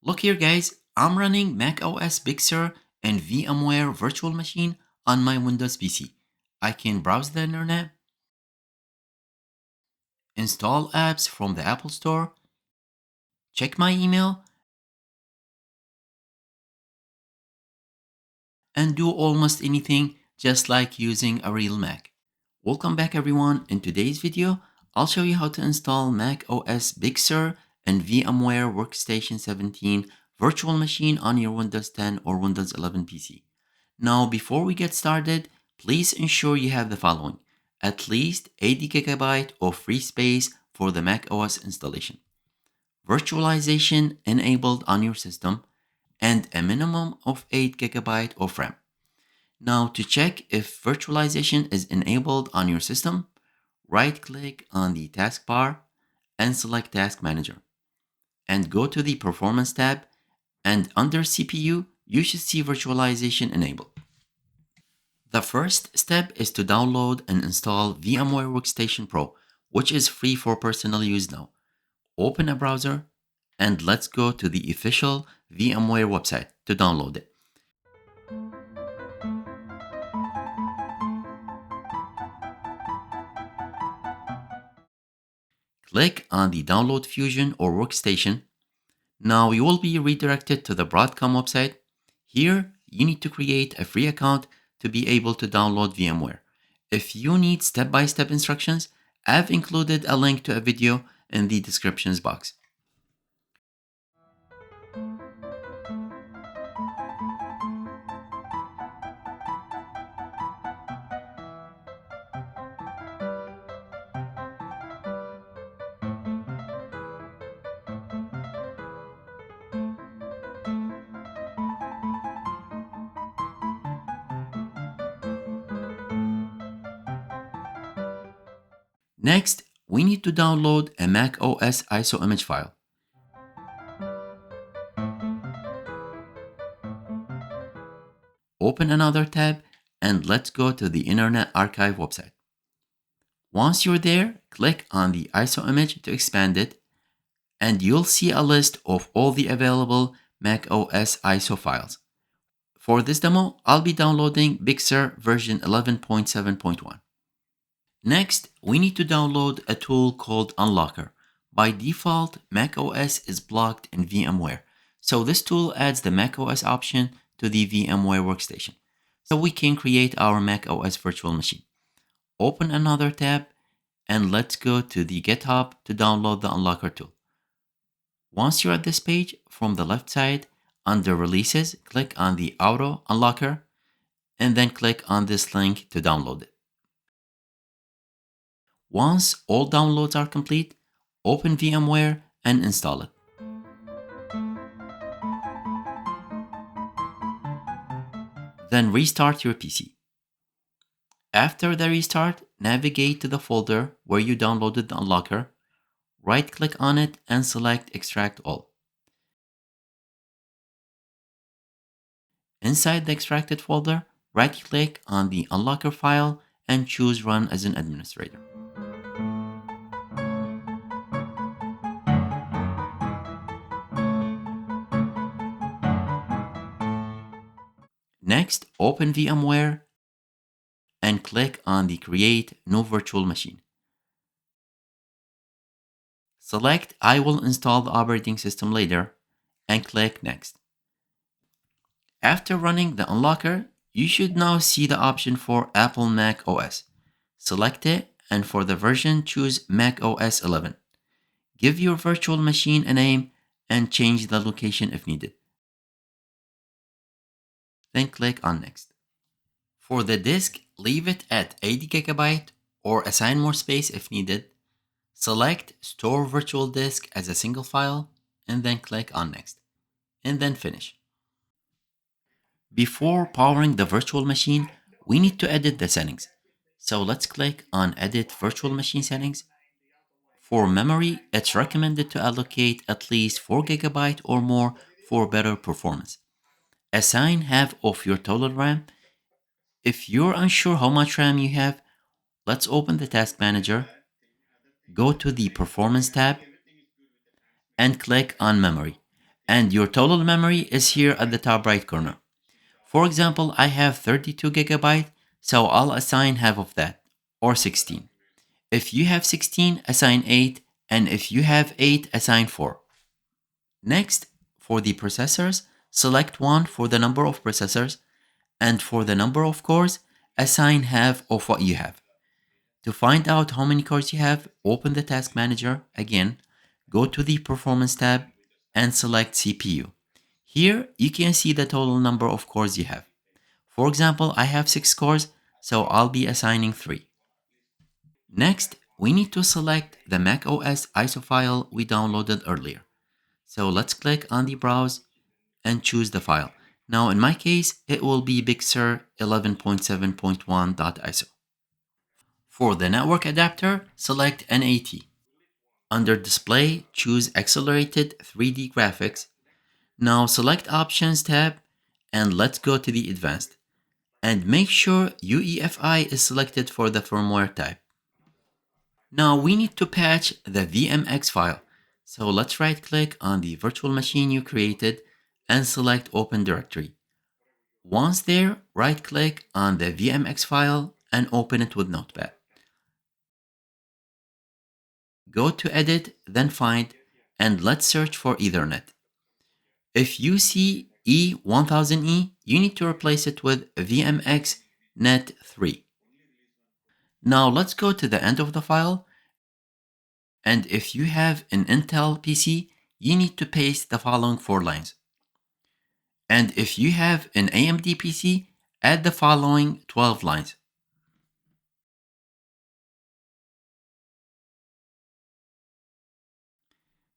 Look here guys, I'm running macOS BigSur and VMware Virtual Machine on my Windows PC. I can browse the internet, install apps from the Apple Store, check my email, and do almost anything just like using a real Mac. Welcome back everyone. In today's video, I'll show you how to install macOS BigSur and VMware Workstation 17 virtual machine on your Windows 10 or Windows 11 PC. Now, before we get started, please ensure you have the following: at least 80 GB of free space for the macOS installation, virtualization enabled on your system, and a minimum of 8 GB of RAM. Now, to check if virtualization is enabled on your system, right-click on the taskbar and select Task Manager, and go to the Performance tab, and under CPU, you should see virtualization enabled. The first step is to download and install VMware Workstation Pro, which is free for personal use now. Open a browser and let's go to the official VMware website to download it. Click on the Download Fusion or Workstation. Now you will be redirected to the Broadcom website. Here, you need to create a free account to be able to download VMware. If you need step-by-step instructions, I've included a link to a video in the descriptions box. Next, we need to download a macOS ISO image file. Open another tab and let's go to the Internet Archive website. Once you're there, click on the ISO image to expand it, and you'll see a list of all the available macOS ISO files. For this demo, I'll be downloading BigSur version 11.7.1. Next, we need to download a tool called Unlocker. By default, macOS is blocked in VMware, so this tool adds the macOS option to the VMware Workstation, so we can create our macOS virtual machine. Open another tab and let's go to the GitHub to download the Unlocker tool. Once you're at this page, from the left side, under Releases, click on the Auto Unlocker and then click on this link to download it. Once all downloads are complete, open VMware and install it. Then restart your PC. After the restart, navigate to the folder where you downloaded the Unlocker, right-click on it and select Extract All. Inside the extracted folder, right-click on the Unlocker file and choose Run as an administrator. Next, open VMware and click on the Create New Virtual Machine. Select I will install the operating system later and click Next. After running the Unlocker, you should now see the option for Apple Mac OS. Select it and for the version choose Mac OS 11. Give your virtual machine a name and change the location if needed. Then click on Next. For the disk, leave it at 80 GB or assign more space if needed. Select Store Virtual Disk as a single file and then click on Next. And then finish. Before powering the virtual machine, we need to edit the settings. So let's click on Edit Virtual Machine Settings. For memory, it's recommended to allocate at least 4 GB or more for better performance. Assign half of your total RAM. If you're unsure how much RAM you have, let's open the Task Manager, go to the Performance tab, and click on Memory. and your total memory is here at the top right corner. For example, I have 32 gigabyte, so I'll assign half of that, or 16. If you have 16, assign 8, and if you have 8, assign 4. Next, for the processors, select 1 for the number of processors, and for the number of cores, assign half of what you have. To find out how many cores you have, open the Task Manager again, go to the Performance tab, and select CPU. Here, you can see the total number of cores you have. For example, I have 6 cores, so I'll be assigning 3. Next, we need to select the macOS ISO file we downloaded earlier. So let's click on the Browse and choose the file. Now in my case, it will be BigSur 11.7.1.iso. For the network adapter, select NAT. Under Display, choose Accelerated 3D Graphics. Now select Options tab and let's go to the Advanced. And make sure UEFI is selected for the firmware type. Now we need to patch the VMX file. So let's right click on the virtual machine you created and select Open Directory. Once there, right click on the VMX file and open it with Notepad. Go to Edit, then Find, and let's search for Ethernet. If you see E1000E, you need to replace it with VMX Net 3. Now let's go to the end of the file, and if you have an Intel PC, you need to paste the following 4 lines. And if you have an AMD PC, add the following 12 lines.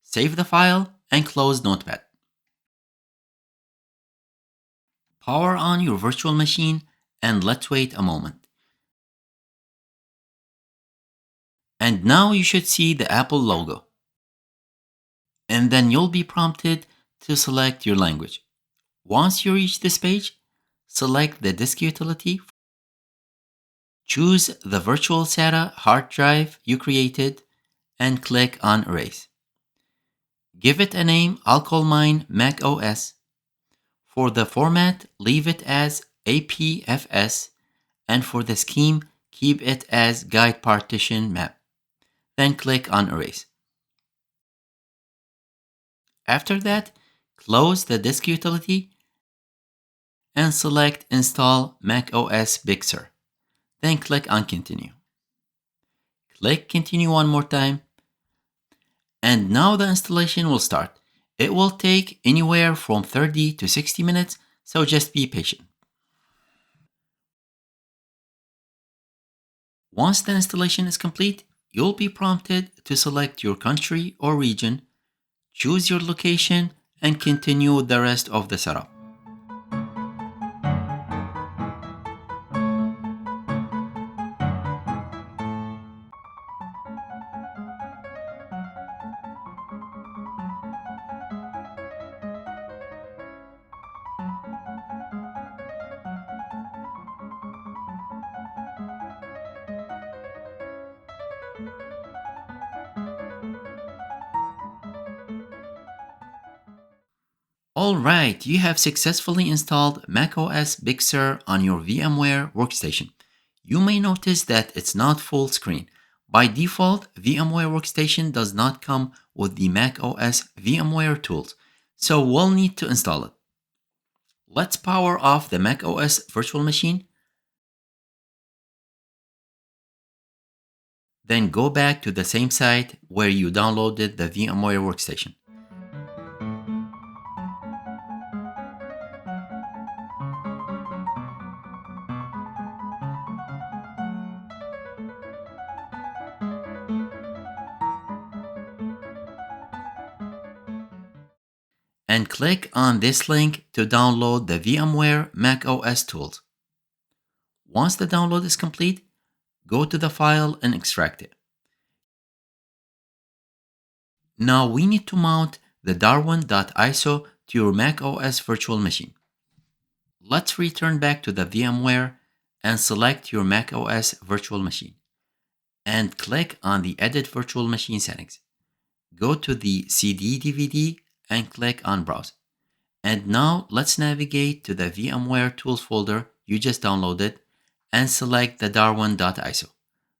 Save the file and close Notepad. Power on your virtual machine and let's wait a moment. And now you should see the Apple logo. And then you'll be prompted to select your language. Once you reach this page, select the disk utility. Choose the virtual SATA hard drive you created and click on Erase. Give it a name, I'll call mine macOS. For the format, leave it as APFS, and for the scheme, keep it as Guide Partition Map. Then click on Erase. After that, close the disk utility and select Install macOS BigSur. Then click on Continue. Click Continue one more time. And now the installation will start. It will take anywhere from 30 to 60 minutes, so just be patient. Once the installation is complete, you'll be prompted to select your country or region, choose your location, and continue with the rest of the setup. Alright, you have successfully installed macOS BigSur on your VMware Workstation. You may notice that it's not full screen. By default, VMware Workstation does not come with the macOS VMware tools, so we'll need to install it. Let's power off the macOS virtual machine. Then go back to the same site where you downloaded the VMware Workstation. And click on this link to download the VMware macOS tools. Once the download is complete, go to the file and extract it. Now we need to mount the darwin.iso to your macOS virtual machine. Let's return back to the VMware and select your macOS virtual machine. And click on the Edit Virtual Machine settings. Go to the CD/DVD and click on Browse. And now let's navigate to the VMware Tools folder you just downloaded and select the darwin.iso.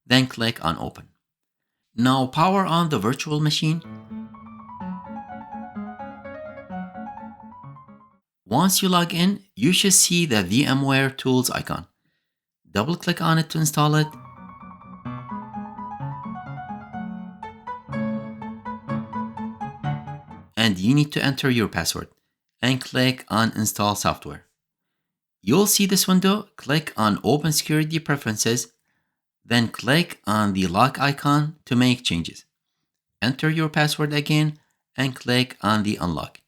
Then click on Open. Now power on the virtual machine. Once you log in, you should see the VMware Tools icon. Double click on it to install it. And you need to enter your password and click on Install Software. You'll see this window. Click on Open Security Preferences, then click on the lock icon to make changes. Enter your password again and click on the unlock.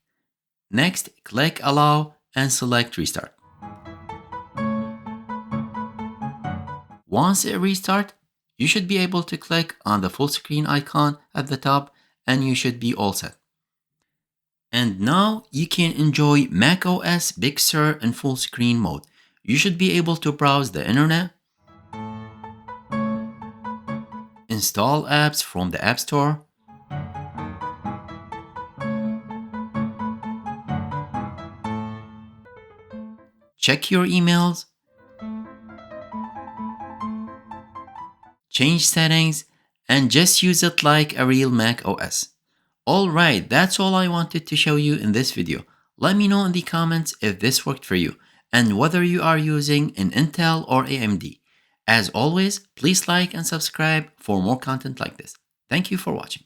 Next, click Allow and select Restart. Once it restarts, you should be able to click on the full screen icon at the top and you should be all set. And now you can enjoy macOS Big Sur in full screen mode. You should be able to browse the internet, install apps from the App Store, check your emails, change settings, and just use it like a real Mac OS. Alright, that's all I wanted to show you in this video. Let me know in the comments if this worked for you and whether you are using an Intel or AMD. As always, please like and subscribe for more content like this. Thank you for watching.